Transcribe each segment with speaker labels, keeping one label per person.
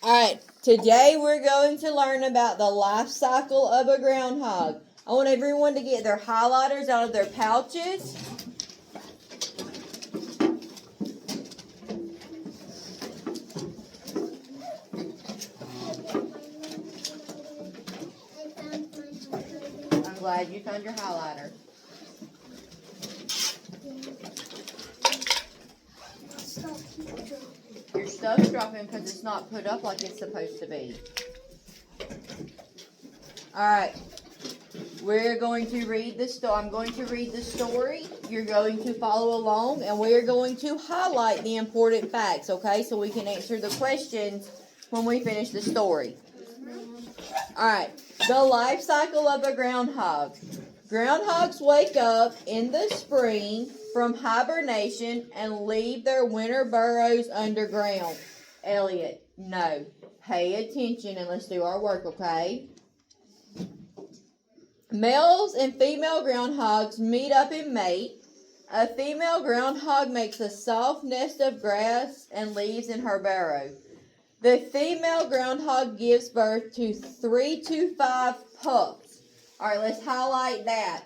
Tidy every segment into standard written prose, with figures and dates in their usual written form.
Speaker 1: Alright, today we're going to learn about the life cycle of a groundhog. I want everyone to get their highlighters out of their pouches. I'm glad you found your highlighter. Your stuff's dropping because it's not put up like it's supposed to be. Alright. We're going to read the story. I'm going to read the story. You're going to follow along, and we're going to highlight the important facts, okay? So we can answer the questions when we finish the story. Alright. The life cycle of a groundhog. Groundhogs wake up in the spring from hibernation and leave their winter burrows underground. Elliot, no. Pay attention and let's do our work, okay? Males and female groundhogs meet up and mate. A female groundhog makes a soft nest of grass and leaves in her burrow. The female groundhog gives birth to 3 to 5 pups. All right, let's highlight that.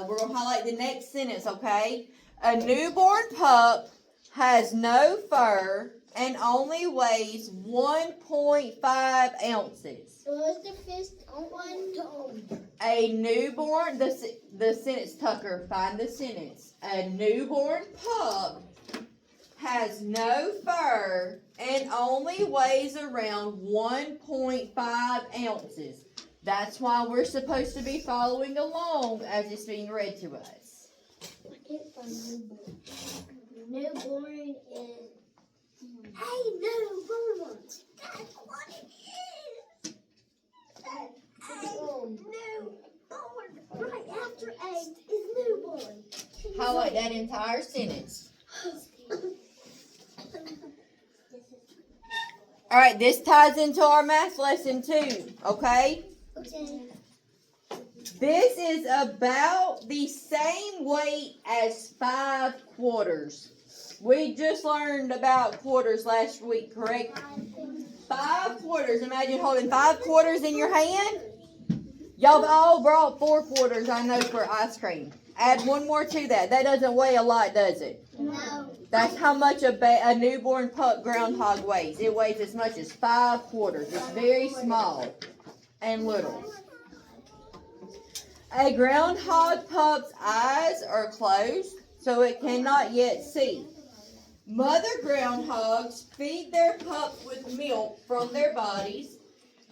Speaker 1: We're going to highlight the next sentence, okay? A newborn pup has no fur and only weighs 1.5 ounces.
Speaker 2: What's the first one?
Speaker 1: A newborn, the sentence, Tucker, find the sentence. A newborn pup has no fur and only weighs around 1.5 ounces. That's why we're supposed to be following along as it's being read to us.
Speaker 2: I can't find newborn. Newborn is a newborn. That's what it is. A newborn. Right after A is newborn.
Speaker 1: Highlight that entire sentence. All right, this ties into our math lesson too, okay?
Speaker 2: Okay.
Speaker 1: This is about the same weight as 5 quarters. We just learned about quarters last week, correct? 5 quarters. Imagine holding 5 quarters in your hand. Y'all all brought 4 quarters, I know, for ice cream. Add one more to that. That doesn't weigh a lot, does it?
Speaker 2: No.
Speaker 1: That's how much a newborn pup groundhog weighs. It weighs as much as 5 quarters. It's very small and little. A groundhog pup's eyes are closed, so it cannot yet see. Mother groundhogs feed their pups with milk from their bodies.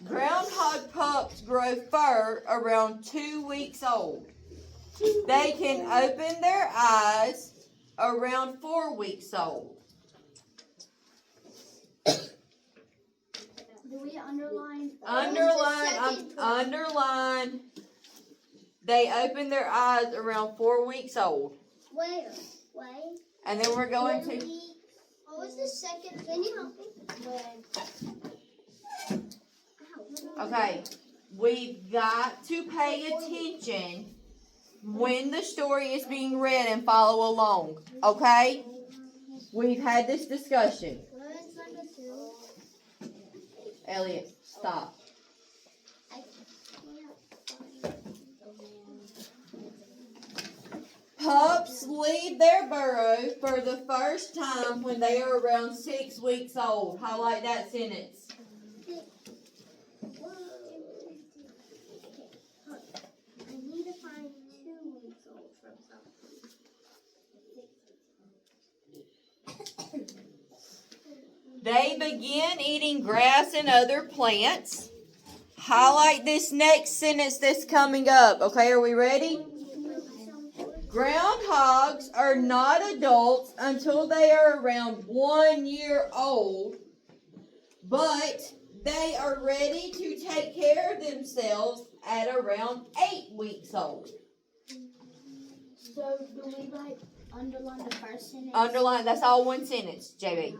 Speaker 1: Groundhog pups grow fur around 2 weeks old. They can open their eyes around 4 weeks old.
Speaker 2: Do we underline?
Speaker 1: Underline. They open their eyes around 4 weeks old.
Speaker 2: Where?
Speaker 1: And then we're going to...
Speaker 2: What was the second? Can you help me?
Speaker 1: Okay, we've got to pay attention when the story is being read and follow along, okay? We've had this discussion.
Speaker 2: What's number 2?
Speaker 1: Elliot, stop. Pups leave their burrow for the first time when they are around 6 weeks old. Highlight that sentence.
Speaker 2: I need to find 2 weeks old from something.
Speaker 1: They begin eating grass and other plants. Highlight this next sentence that's coming up. Okay, are we ready? Groundhogs are not adults until they are around 1 year old, but they are ready to take care of themselves at around 8 weeks old.
Speaker 2: So do we underline the first sentence?
Speaker 1: Underline, that's all one sentence, JB.
Speaker 2: Okay,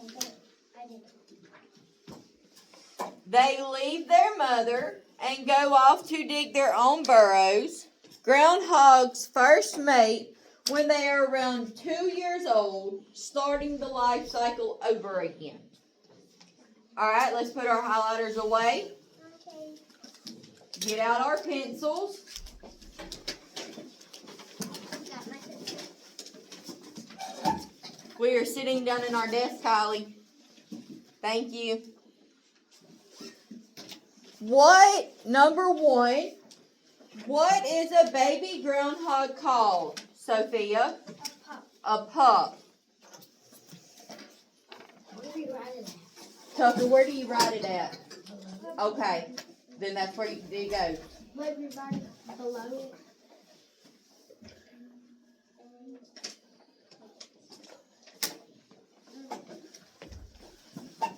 Speaker 2: good. I did.
Speaker 1: They leave their mother and go off to dig their own burrows. Groundhogs first mate when they are around 2 years old, starting the life cycle over again. Alright, let's put our highlighters away.
Speaker 2: Okay.
Speaker 1: Get out our pencils.
Speaker 2: Got my sister.
Speaker 1: We are sitting down in our desk, Kylie. Thank you. Number one, what is a baby groundhog called, Sophia? A pup.
Speaker 2: Where do you write it at?
Speaker 1: Tucker, where do you write it at? Okay, then that's where there you go.
Speaker 2: Where do you write it? Below it?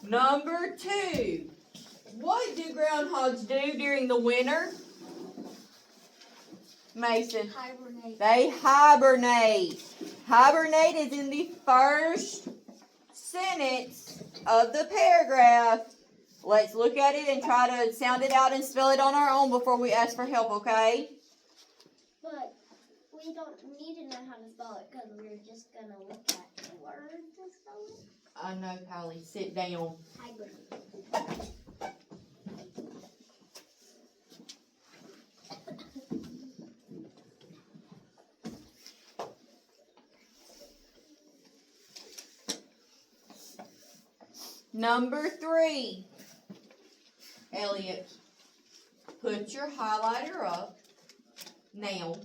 Speaker 1: Number two, what do groundhogs do during the winter? Mason.
Speaker 2: Hibernate.
Speaker 1: They hibernate. Hibernate is in the first sentence of the paragraph. Let's look at it and try to sound it out and spell it on our own before we ask for help, okay?
Speaker 2: But we don't need to know how to spell it because we're just going to look at the word to spell it.
Speaker 1: I know, Kylie. Sit down.
Speaker 2: Hibernate.
Speaker 1: Number three. Elliot, put your highlighter up now.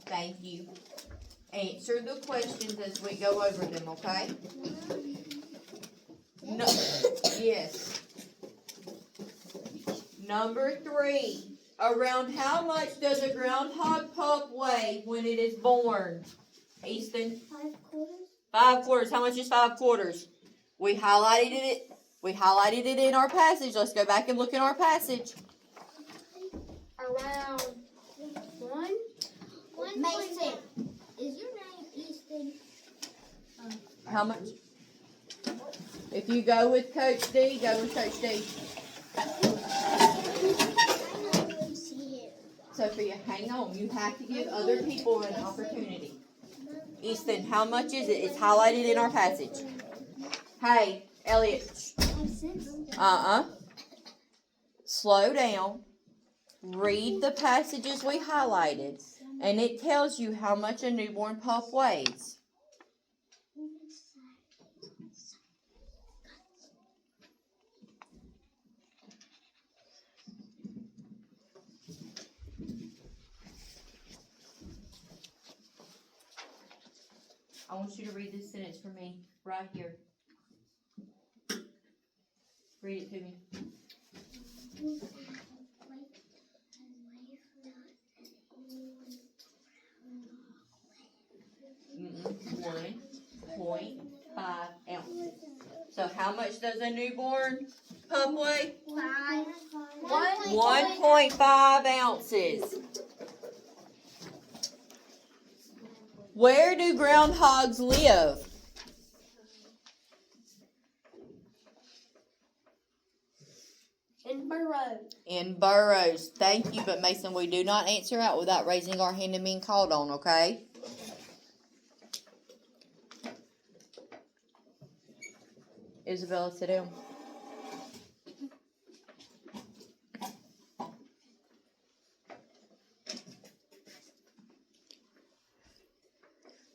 Speaker 1: Thank you. Answer the questions as we go over them, okay? No. Yes. Number three. Around how much does a groundhog pup weigh when it is born? Easton?
Speaker 2: 5 quarters.
Speaker 1: 5 quarters. How much is 5 quarters? We highlighted it. We highlighted it in our passage. Let's go back and look in our passage.
Speaker 2: Around 1. Mason. Is your name Easton?
Speaker 1: How much? If you go with Coach D, go with Coach D. Sophia, hang on. You have to give other people an opportunity. Easton, how much is it? It's highlighted in our passage. Hey, Elliot. Slow down. Read the passages we highlighted, and it tells you how much a newborn pup weighs. I want you to read this sentence for me right here. Read it to me. Mm-mm. 1.5 ounces. So how much does a newborn pup weigh? 1.5 ounces. Where do groundhogs live?
Speaker 2: In burrows.
Speaker 1: In burrows. Thank you, but Mason, we do not answer out without raising our hand and being called on, okay? Isabella, sit down.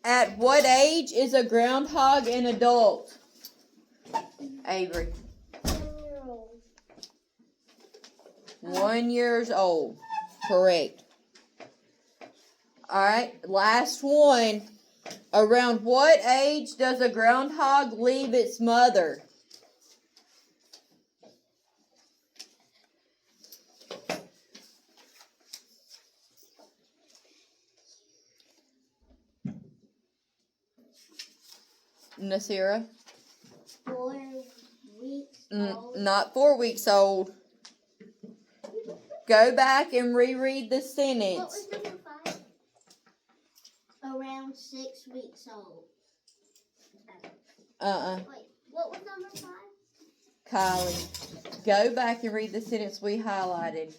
Speaker 1: At what age is a groundhog an adult? Avery. 1 year old. Correct. Alright, last one. Around what age does a groundhog leave its mother? Nasira?
Speaker 2: 4 weeks old.
Speaker 1: Not 4 weeks old. Go back and reread the
Speaker 2: What
Speaker 1: sentence.
Speaker 2: was number 5? Around 6 weeks old. Wait, what was number 5?
Speaker 1: Kylie, go back and read the sentence we highlighted.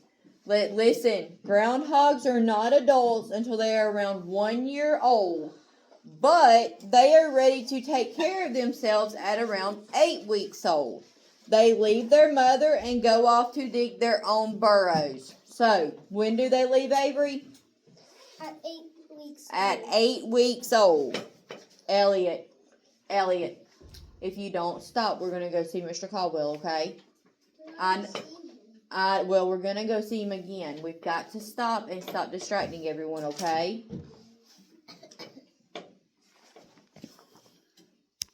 Speaker 1: Listen, groundhogs are not adults until they are around 1 year old, but they are ready to take care of themselves at around 8 weeks old. They leave their mother and go off to dig their own burrows. So, when do they leave, Avery?
Speaker 2: At 8 weeks
Speaker 1: At
Speaker 2: old.
Speaker 1: 8 weeks old. Elliot, if you don't stop, we're going to go see Mr. Caldwell, okay? Well, we're going to go see him again. We've got to stop and stop distracting everyone, okay?